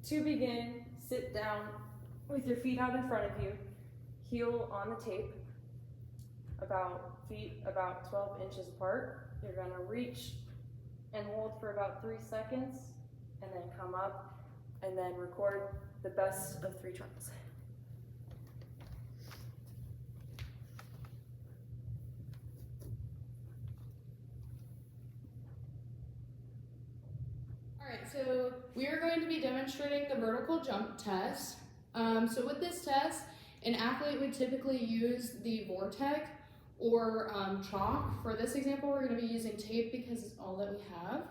To begin, sit down with your feet out in front of you, heel on the tape, feet about 12 inches apart. You're gonna reach and hold for about 3 seconds, and then come up, and then record the best of 3 tries. Alright, so we are going to be demonstrating the vertical jump test. So with this test, an athlete would typically use the Vortec or chalk. For this example, we're going to be using tape because it's all that we have.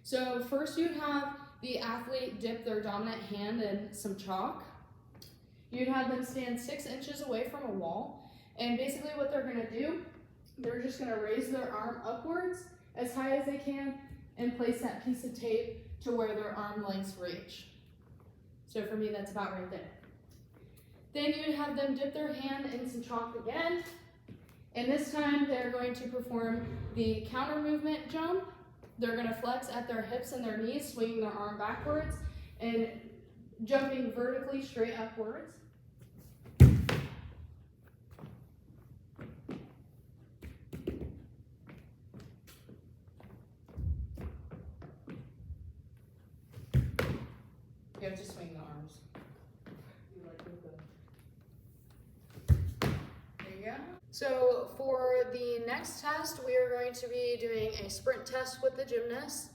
So first you'd have the athlete dip their dominant hand in some chalk. You'd have them stand 6 inches away from a wall. And basically what they're going to do, they're just going to raise their arm upwards as high as they can and place that piece of tape to where their arm lengths reach. So for me, that's about right there. Then you'd have them dip their hand in some chalk again. And this time they're going to perform the counter movement jump. They're going to flex at their hips and their knees, swinging their arm backwards and jumping vertically straight upwards. You have to swing the arms. There you go. So for the next test, we are going to be doing a sprint test with the gymnast.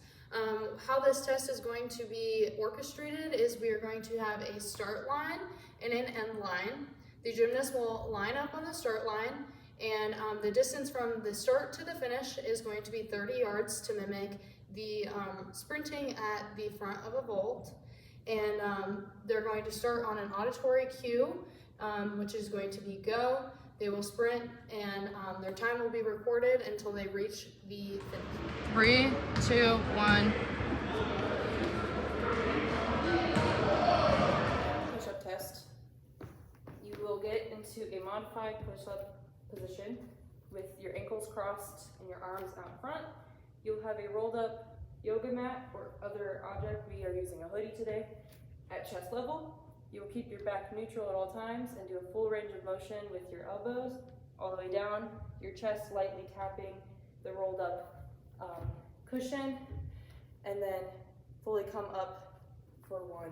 How this test is going to be orchestrated is we are going to have a start line and an end line. The gymnast will line up on the start line, and the distance from the start to the finish is going to be 30 yards to mimic the sprinting at the front of a vault. And they're going to start on an auditory cue, which is going to be go. They will sprint, and their time will be recorded until they reach the finish. 3, 2, 1. Push-up test. You will get into a modified push-up position with your ankles crossed and your arms out front. You'll have a rolled up yoga mat or other object. We are using a hoodie today at chest level. You will keep your back neutral at all times and do a full range of motion with your elbows all the way down, your chest lightly tapping the rolled up cushion, and then fully come up for 1